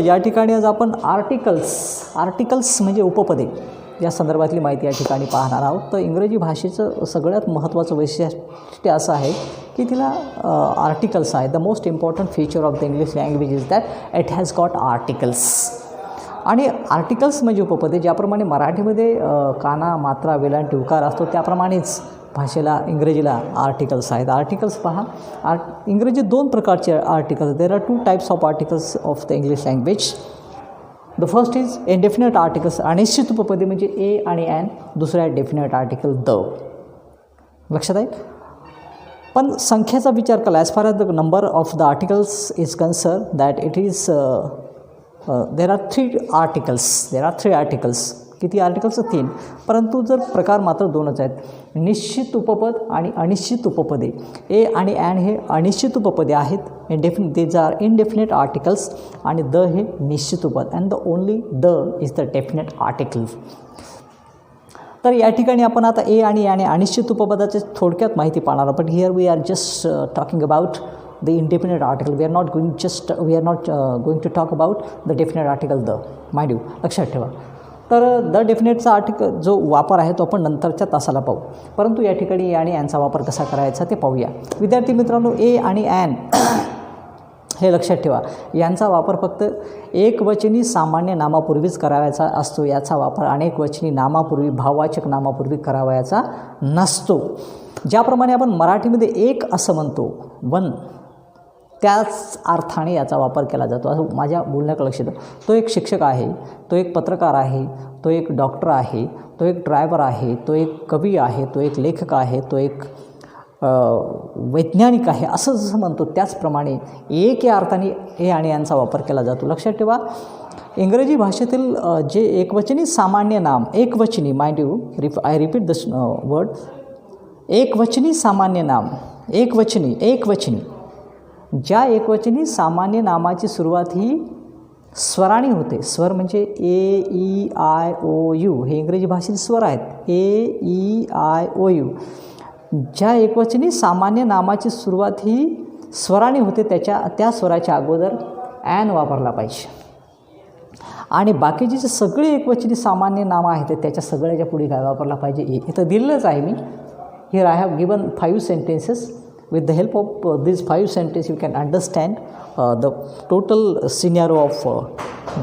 या ठिकाणी आज आपण आर्टिकल्स म्हणजे उपपदे या संदर्भातली माहिती या ठिकाणी पाहणार आहोत. तर इंग्रजी भाषेचं सगळ्यात महत्त्वाचं वैशिष्ट्य असं आहे की तिला आर्टिकल्स आहेत. The most important feature of the English language is that it has got articles. आणि आर्टिकल्स म्हणजे उपपदे. ज्याप्रमाणे मराठीमध्ये काना, मात्रा, वेलांटी, उकार असतो त्याप्रमाणेच भाषेला इंग्रजीला आर्टिकल्स आहेत. आर्टिकल्स पहा, इंग्रजीत दोन प्रकारचे articles. There are 2 types of articles of the English language. The first is indefinite articles, अनिश्चित उपपदे म्हणजे ए आणि ॲन. दुसरा आहे डेफिनेट आर्टिकल द. लक्षात आहे. पण संख्येचा विचार केला, as far as the number of the articles is concern that it is there are 3 articles. किती आर्टिकल्स? 3. परंतु जर प्रकार मात्र 2च आहेत. निश्चित उपपद आणि अनिश्चित उपपदे. ए आणि ॲन हे अनिश्चित उपपदे आहेत. These are indefinite articles. आणि द हे निश्चित उपपद. And the only the is the definite article. तर या ठिकाणी आपण आता ए आणि ॲन अनिश्चित उपपदाचे थोडक्यात माहिती पाहणार आहोत. But here we are just talking about the indefinite article. We are not going to talk about the definite article the. mind you, लक्षात ठेवा. तर द डेफिनेटचा आर्टिकल जो वापर आहे तो आपण नंतरच्या तासाला पाहू. परंतु या ठिकाणी ए आणि ॲनचा वापर कसा करायचा ते पाहूया. विद्यार्थी मित्रांनो, ए आणि ॲन हे लक्षात ठेवा, यांचा वापर फक्त एकवचनी सामान्य नामापूर्वीच करावयाचा असतो. याचा वापर अनेकवचनी नामापूर्वी, भाववाचक नामापूर्वी करावयाचा नसतो. ज्याप्रमाणे आपण मराठीमध्ये एक असं म्हणतो, वन, त्याच अर्थाने याचा वापर केला जातो. असं माझ्या बोलण्याकडे लक्ष द्या. तो एक शिक्षक आहे, तो एक पत्रकार आहे, तो एक डॉक्टर आहे, तो एक ड्रायव्हर आहे, तो एक कवी आहे, तो एक लेखक आहे, तो एक वैज्ञानिक आहे, असं जसं म्हणतो त्याचप्रमाणे एक या अर्थाने ए आणि यांचा वापर केला जातो. लक्षात ठेवा, इंग्रजी भाषेतील जे एकवचनी सामान्य नाम, एकवचनी, mind you, I repeat this word, एकवचनी सामान्य नाम, एकवचनी ज्या एकवचनी सामान्य नामाची सुरुवात ही स्वराने होते. स्वर म्हणजे ए, ई, आय, ओ, यू हे इंग्रजी भाषेतील स्वर आहेत. ए, ई, आय, ओ, यू. ज्या एकवचनी सामान्य नामाची सुरुवात ही स्वराने होते त्या स्वराच्या अगोदर ॲन वापरला पाहिजे. आणि बाकीचे जे सगळे एकवचनी सामान्य नामं आहेत त्याच्या सगळ्याच्या पुढे काय वापरला पाहिजे? ए. इथं दिलेलंच आहे मी. Here I have given 5 sentences. With the help of these 5 sentences, you can understand the total scenario of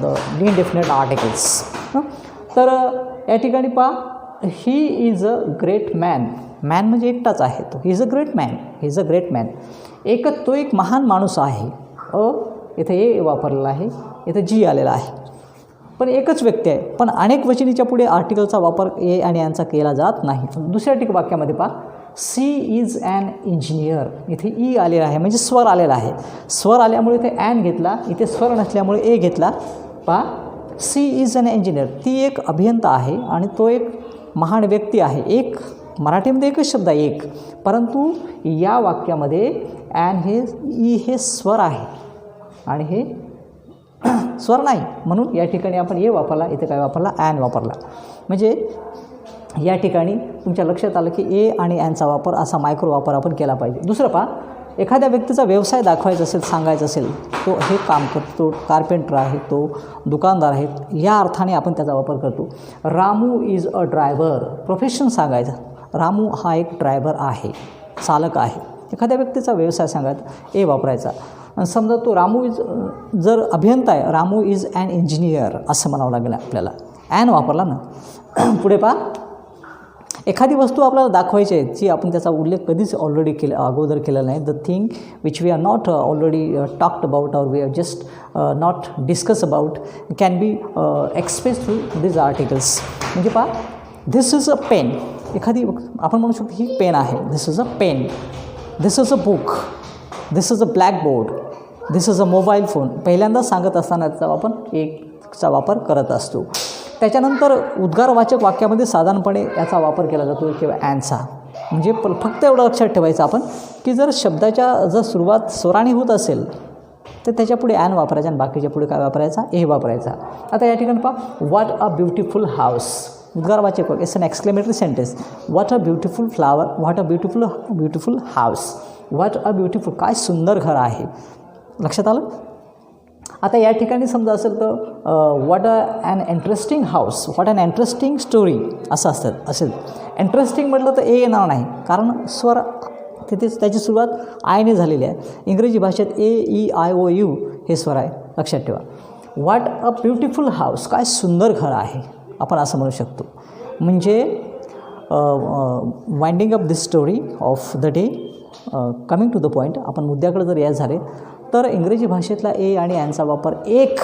the indefinite articles. तर या ठिकाणी पहा, he is a great man. Man म्हणजे एकटाच आहे तो. He is a great man. तो एक महान माणूस आहे. इथे ए वापरलेला आहे, इथं जी आलेला आहे. पण एकच व्यक्ती आहे. पण अनेक वचनीच्या पुढे आर्टिकलचा वापर ए आणि यांचा केला जात नाही. दुसऱ्या वाक्यामध्ये पहा, सी इज ॲन इंजिनियर. इथे ई आलेला आहे म्हणजे स्वर आलेला आहे. स्वर आल्यामुळे इथे ॲन घेतला, इथे स्वर नसल्यामुळे ए घेतला. पहा, सी इज ॲन इंजिनियर. ती एक अभियंता आहे आणि तो एक महान व्यक्ती आहे. एक मराठीमध्ये एकच शब्द आहे एक. परंतु या वाक्यामध्ये ॲन हे ई हे स्वर आहे आणि हे स्वर नाही. म्हणून या ठिकाणी आपण ए वापरला, इथे काय वापरला? ॲन वापरला. म्हणजे या ठिकाणी तुमच्या लक्षात आलं की ए आणि ॲनचा वापर असा मायक्रो वापर आपण केला पाहिजे. दुसरं पहा, एखाद्या व्यक्तीचा व्यवसाय दाखवायचा असेल, सांगायचं असेल, तो हे काम करतो, कार्पेंटर आहे, तो दुकानदार आहे, या अर्थाने आपण त्याचा वापर करतो. Ramu is a driver. Profession सांगायचं, रामू हा एक ड्रायव्हर आहे, चालक आहे. एखाद्या व्यक्तीचा व्यवसाय सांगायचा, ए वापरायचा. समजा तो रामू इज, जर अभियंता आहे, रामू इज ॲन इंजिनियर असं म्हणावं लागेल आपल्याला. ॲन वापरला ना. पुढे पहा, एखादी वस्तू आपल्याला दाखवायची आहे जी आपण त्याचा उल्लेख कधीच अगोदर केलेला नाही. The thing which we are not already talked about or we are just not discuss about can be express through this articles. म्हणजे पहा, धिस इज अ पेन. एखादी आपण म्हणू शकतो ही पेन आहे. This is a pen. This is a book. This is a blackboard. This is a mobile phone. पहिल्यांदा सांगत असताना त्याचा आपण एकचा वापर करत असतो. त्याच्यानंतर उद्गारवाचक वाक्यामध्ये साधारणपणे याचा वापर केला जातो किंवा ॲनचा. म्हणजे फक्त एवढं लक्षात ठेवायचं आपण की जर शब्दाच्या सुरुवात स्वराने होत असेल तर त्याच्या पुढे ॲन वापरायचा आणि बाकीच्या पुढे काय वापरायचा? ए वापरायचा. आता या ठिकाणी पहा, व्हॉट अ ब्युटिफुल हाऊस. उद्गारवाचक वाक्य, it's an exclamatory sentence. What a beautiful flower. What a beautiful house. What a beautiful, काय सुंदर घर आहे. लक्षात आलं. आता या ठिकाणी समजा असेल तर what an interesting house, what an interesting story असं असतं असेल. इंटरेस्टिंग म्हटलं तर ए येणार नाही, कारण स्वर तिथेच त्याची सुरुवात आयने झालेली आहे. इंग्रजी भाषेत AEIOU हे स्वर आहे, लक्षात ठेवा. व्हॉट अ ब्युटिफुल हाऊस, काय सुंदर घर आहे आपण असं म्हणू शकतो. म्हणजे winding up this story of the day, coming to the point, आपण मुद्द्याकडे जर यायचं झाले तर इंग्रजी भाषेतला ए आणि ॲनचा वापर एक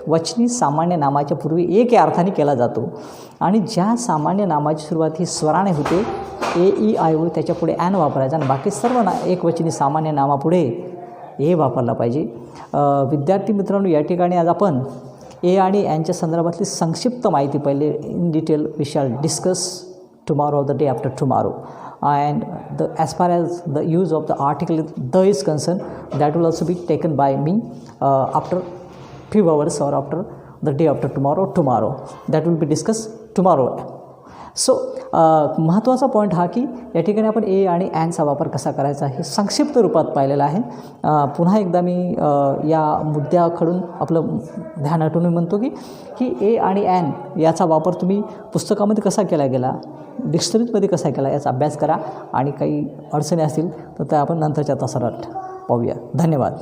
वचनी सामान्य नामाच्या पूर्वी एक या अर्थाने केला जातो. आणि ज्या सामान्य नामाची सुरुवात ही स्वराने होते AEIO, त्याच्यापुढे ॲन वापरायचा आणि बाकी सर्व एकवचनी सामान्य नामापुढे ए वापरला पाहिजे. विद्यार्थी मित्रांनो, या ठिकाणी आज आपण ए आणि ॲनच्या संदर्भातली संक्षिप्त माहिती पाहिली. In detail we shall discuss tomorrow or the day after tomorrow, and as far as the use of the article the is concerned, that will also be taken by me after few hours or after the day after tomorrow that will be discussed tomorrow. So महत्त्वाचा point हा की या ठिकाणी आपण ए आणि ॲनचा वापर कसा करायचा हे संक्षिप्त रूपात पाहिलेलं आहे. पुन्हा एकदा मी या मुद्द्याकडून आपलं ध्यान हटवून म्हणतो की ए आणि ॲन याचा वापर तुम्ही पुस्तकामध्ये कसा केला गेला, डिक्शनरीमध्ये कसा केला, याचा अभ्यास करा आणि काही अडचणी असतील तर त्या आपण नंतरच्या तासात पाहूया. धन्यवाद.